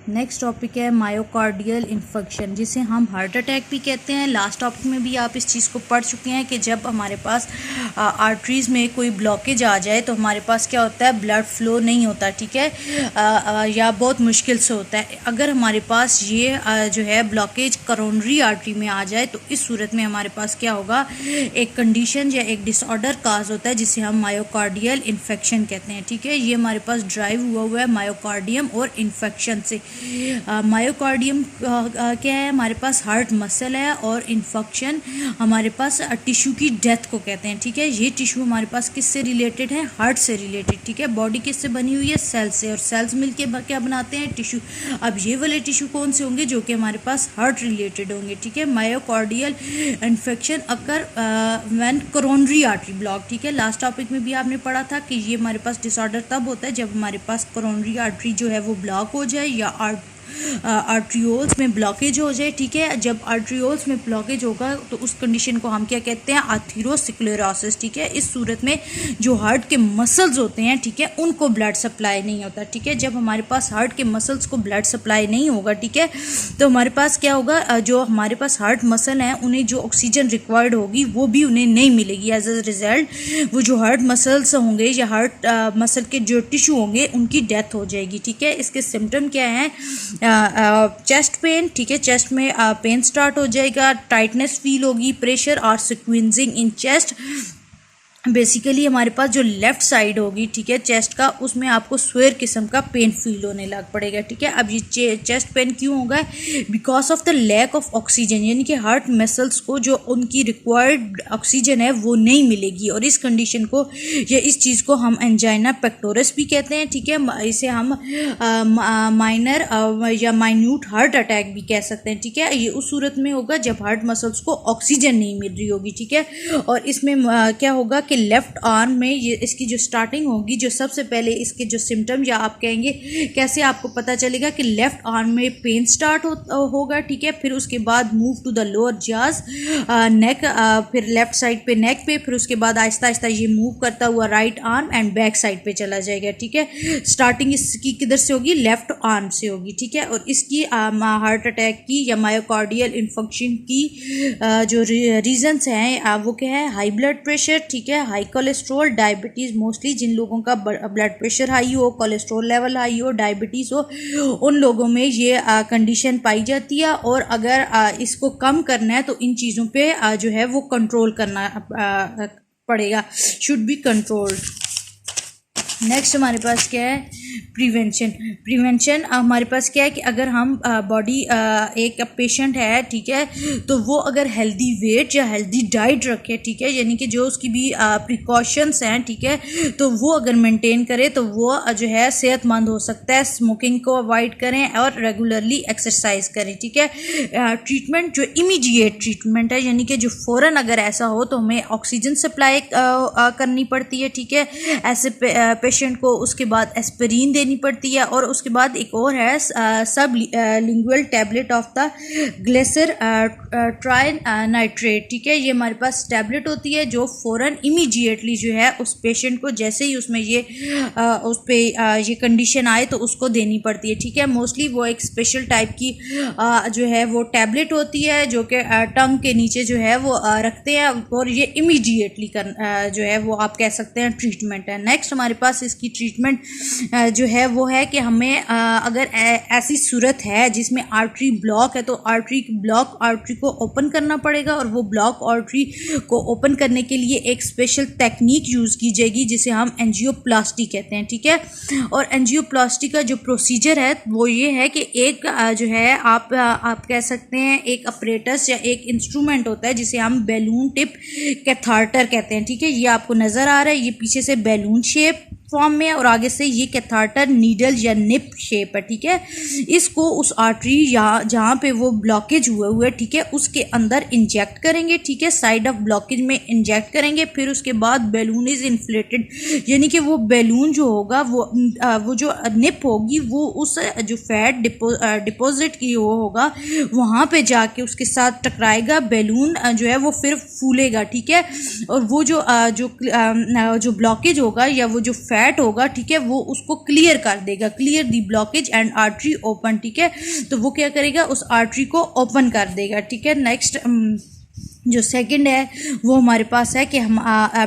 Next topic है myocardial infection, जिसे हम हार्ट अटैक भी कहते हैं। लास्ट टॉपिक में भी आप इस चीज़ को पढ़ चुके हैं कि जब हमारे पास आर्टरीज़ में कोई ब्लॉकेज आ जाए तो हमारे पास क्या होता है, ब्लड फ्लो नहीं होता, ठीक है, या बहुत मुश्किल से होता है। अगर हमारे पास ये जो है ब्लॉकेज करोनरी आर्टरी में आ जाए तो इस सूरत में हमारे पास क्या होगा, एक कंडीशन या एक डिसऑर्डर काज होता है जिसे हम मायोकार्डियल इन्फेक्शन कहते हैं, ठीक है। ये हमारे पास ड्राइव हुआ है मायोकार्डियम और इन्फेक्शन से। मायोकार्डियम क्या है, हमारे पास हार्ट मसल है, और इन्फेक्शन हमारे पास टिश्यू की डेथ को कहते हैं, ठीक है। ये टिश्यू हमारे पास किससे रिलेटेड है, हार्ट से रिलेटेड, ठीक है। बॉडी किससे बनी हुई है, सेल से, और सेल्स मिलके क्या बनाते हैं, टिश्यू। अब ये वाले टिश्यू कौन से होंगे, जो कि हमारे पास हार्ट रिलेटेड होंगे, ठीक है। Myocardial infection occur when coronary artery block, ठीक है। लास्ट टॉपिक में भी आपने पढ़ा था कि ये हमारे पास डिसऑर्डर तब होता है जब हमारे पास कोरोनरी आर्टरी जो है वो ब्लॉक हो जाए या आर्ट्रियोल्स में ब्लॉकेज हो जाए, ठीक है। जब आर्ट्रियोल्स में ब्लॉकेज होगा तो उस कंडीशन को हम क्या कहते हैं, एथेरोस्क्लेरोसिस, ठीक है। इस सूरत में जो हार्ट के मसल्स होते हैं, ठीक है, उनको ब्लड सप्लाई नहीं होता, ठीक है। जब हमारे पास हार्ट के मसल्स को ब्लड सप्लाई नहीं होगा, ठीक है, तो हमारे पास क्या होगा, जो हमारे पास हार्ट मसल हैं उन्हें जो ऑक्सीजन रिक्वायर्ड होगी वो भी उन्हें नहीं मिलेगी। एज अ रिजल्ट वो जो हार्ट मसल्स होंगे या हार्ट मसल के जो टिश्यू होंगे उनकी डेथ हो जाएगी, ठीक है। इसके सिम्टम क्या हैं, चेस्ट पेन, ठीक है, चेस्ट में पेन स्टार्ट हो जाएगा, टाइटनेस फील होगी, प्रेशर और स्क्वीजिंग इन चेस्ट। बेसिकली हमारे पास जो लेफ्ट साइड होगी, ठीक है, चेस्ट का, उसमें आपको स्वेयर किस्म का पेन फील होने लग पड़ेगा, ठीक है। अब ये चेस्ट पेन क्यों होगा, because of the lack of oxygen, यानी कि हार्ट मसल्स को जो उनकी रिक्वायर्ड ऑक्सीजन है वो नहीं मिलेगी, और इस कंडीशन को या इस चीज़ को हम एंजाइना पेक्टोरस भी कहते हैं, ठीक है। इसे हम माइनर या माइन्यूट हार्ट अटैक भी कह सकते हैं, ठीक है। ये उस सूरत में होगा जब हार्ट मसल्स को ऑक्सीजन नहीं मिल रही होगी, ठीक है। और इसमें क्या होगा कि लेफ्ट आर्म में ये इसकी जो स्टार्टिंग होगी, जो सबसे पहले इसके जो सिम्टम या आप कहेंगे कैसे आपको पता चलेगा कि लेफ्ट आर्म में पेन स्टार्ट होगा, ठीक है। फिर उसके बाद मूव टू द लोअर जाज, नेक, फिर लेफ्ट साइड पे नेक पे, फिर उसके बाद आहिस्ता आहिस्ता ये मूव करता हुआ right arm and back side पे चला जाएगा, ठीक है। स्टार्टिंग इसकी किधर से होगी, लेफ्ट आर्म से होगी, ठीक है। और इसकी हार्ट अटैक की या मायोकार्डियल इन्फेक्शन की जो रीजंस हैं वो क्या है, हाई ब्लड प्रेशर, ठीक है, हाई कोलेस्ट्रॉल, डायबिटीज़। मोस्टली जिन लोगों का ब्लड प्रेशर हाई हो, कोलेस्ट्रॉल लेवल हाई हो, डायबिटीज़ हो, उन लोगों में ये कंडीशन पाई जाती है। और अगर इसको कम करना है तो इन चीज़ों पे जो है वो कंट्रोल करना पड़ेगा, शुड बी कंट्रोल्ड। नेक्स्ट हमारे पास क्या है, प्रिवेंशन हमारे पास क्या है कि अगर हम बॉडी एक पेशेंट है, ठीक है, तो वो अगर हेल्दी वेट या हेल्दी डाइट रखे, ठीक है, यानी कि जो उसकी भी प्रिकॉशंस हैं, ठीक है, तो वो अगर मेंटेन करे तो वो जो है सेहतमंद हो सकता है। स्मोकिंग को अवॉइड करें और रेगुलरली एक्सरसाइज करें, ठीक है। ट्रीटमेंट जो इमीडिएट ट्रीटमेंट है, यानी कि जो फ़ौरन अगर ऐसा हो तो हमें ऑक्सीजन सप्लाई करनी पड़ती है, ठीक है, ऐसे पेशेंट को। उसके बाद एस्पिरिन देनी पड़ती है, और उसके बाद एक और है sublingual tablet of the glyceryl trinitrate, ठीक है। ये हमारे पास टैबलेट होती है जो फ़ौरन इमीडिएटली जो है उस पेशेंट को जैसे ही उसमें ये उस पे ये कंडीशन आए तो उसको देनी पड़ती है, ठीक है। मोस्टली वो एक स्पेशल टाइप की जो है वो टैबलेट होती है जो कि टंग के नीचे जो है वो रखते हैं, और ये इमीडिएटली जो है वो आप कह सकते हैं ट्रीटमेंट है। नेक्स्ट हमारे पास इसकी ट्रीटमेंट जो है वो है कि हमें अगर ऐसी सूरत है जिसमें आर्टरी ब्लॉक है तो आर्टरी को ओपन करना पड़ेगा, और वो ब्लॉक आर्टरी को ओपन करने के लिए एक स्पेशल टेक्निक यूज़ की जाएगी जिसे हम एंजियोप्लास्टी कहते हैं, ठीक है। और एंजियोप्लास्टी का जो प्रोसीजर है वो ये है कि एक जो है आप कह सकते हैं एक अपरेटस या एक इंस्ट्रूमेंट होता है जिसे हम बैलून टिप कैथार्टर कहते हैं, ठीक है। ये आपको नज़र आ रहा है, ये पीछे से बैलून शेप फॉर्म में है और आगे से ये कैथार्टर नीडल या निप शेप है, ठीक है। इसको उस आर्टरी या जहाँ पे वो ब्लॉकेज हुए ठीक है उसके अंदर इंजेक्ट करेंगे, ठीक है, साइड ऑफ ब्लॉकेज में इंजेक्ट करेंगे। फिर उसके बाद बैलून इज इन्फ्लेटेड, यानी कि वो बैलून जो होगा वो जो निप होगी वो उस जो फैट डिपॉजिट की वो होगा वहाँ पे जाके उसके साथ टकराएगा, बैलून जो है वो फिर फूलेगा, ठीक है। और वो जो ब्लॉकेज होगा या वो जो फैट होगा, ठीक है, वो उसको क्लियर कर देगा, clear the blockage and artery open, ठीक है। तो वो क्या करेगा, उस आर्टरी को ओपन कर देगा, ठीक है। नेक्स्ट जो सेकंड है वो हमारे पास है कि हम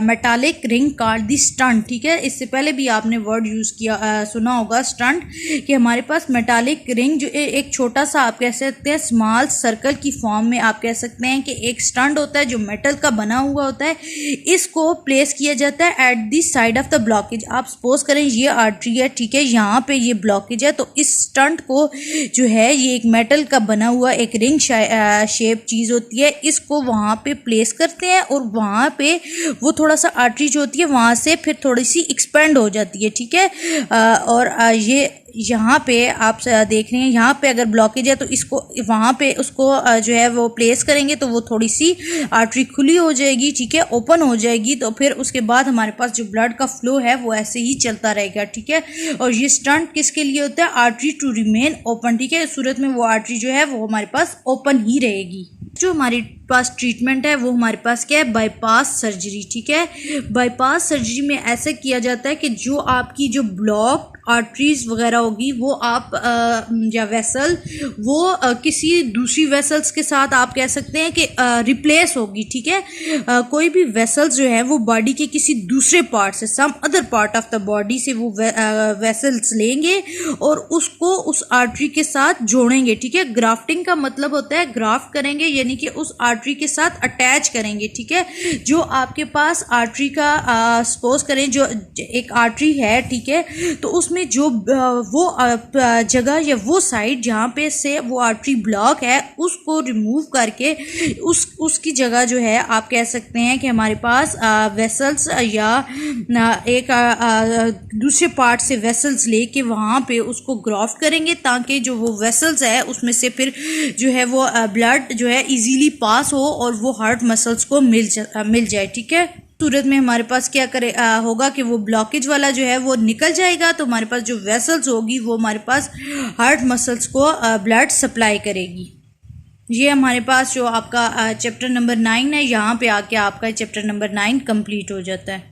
metallic ring called the stunt, ठीक है। इससे पहले भी आपने वर्ड यूज़ किया सुना होगा स्टंट, कि हमारे पास मेटालिक रिंग जो एक छोटा सा आप कह सकते हैं स्मॉल सर्कल की फॉर्म में आप कह सकते हैं कि एक स्टंट होता है जो मेटल का बना हुआ होता है। इसको प्लेस किया जाता है at the side of the blockage. आप सपोज करें ये आर्टरी है, ठीक है, यहाँ पे ये ब्लॉकेज है, तो इस स्टंट को जो है ये एक मेटल का बना हुआ एक रिंग शेप चीज़ होती है, इसको वहाँ पे प्लेस करते हैं और वहाँ पे वो थोड़ा सा आर्टरी जो होती है वहाँ से फिर थोड़ी सी एक्सपेंड हो जाती है, ठीक है। और ये यहाँ पे आप देख रहे हैं, यहाँ पे अगर ब्लॉकेज है तो इसको वहाँ पे उसको जो है वो प्लेस करेंगे तो वो थोड़ी सी आर्टरी खुली हो जाएगी, ठीक है, ओपन हो जाएगी। तो फिर उसके बाद हमारे पास जो ब्लड का फ्लो है वो ऐसे ही चलता रहेगा, ठीक है। और ये स्टंट किसके लिए होता है, आर्टरी टू रिमेन ओपन, ठीक है। इस सूरत में वो आर्टरी जो है वो हमारे पास ओपन ही रहेगी। जो हमारे पास ट्रीटमेंट है वो हमारे पास क्या है, बाईपास सर्जरी, ठीक है। बाईपास सर्जरी में ऐसा किया जाता है कि जो आपकी जो ब्लॉक आर्टरीज वगैरह होगी वो आप या वेसल वो किसी दूसरी वेसल्स के साथ आप कह सकते हैं कि रिप्लेस होगी, ठीक है। कोई भी वेसल्स जो है वो बॉडी के किसी दूसरे पार्ट से, some other part of the body से वो वेसल्स लेंगे और उसको उस आर्टरी के साथ जोड़ेंगे, ठीक है। ग्राफ्टिंग का मतलब होता है ग्राफ्ट करेंगे, यानी कि उस आर्टरी के साथ अटैच करेंगे, ठीक है। जो आपके पास आर्टरी का सपोज करें जो एक आर्टरी है, ठीक है, तो उसमें जो वो जगह या वो साइड जहाँ पे से वो आर्टरी ब्लॉक है उसको रिमूव करके उसकी जगह जो है आप कह सकते हैं कि हमारे पास वेसल्स या एक दूसरे पार्ट से वेसल्स लेके वहाँ पे उसको ग्राफ्ट करेंगे, ताकि जो वो वेसल्स है उसमें से फिर जो है वो ब्लड जो है इजीली पास हो और वो हार्ट मसल्स को मिल जाए, ठीक है। सूरत में हमारे पास क्या करे होगा कि वो ब्लॉकेज वाला जो है वो निकल जाएगा, तो हमारे पास जो वेसल्स होगी वो हमारे पास हार्ट मसल्स को ब्लड सप्लाई करेगी। ये हमारे पास जो आपका चैप्टर नंबर 9 है, यहाँ पे आके आपका चैप्टर नंबर 9 कंप्लीट हो जाता है।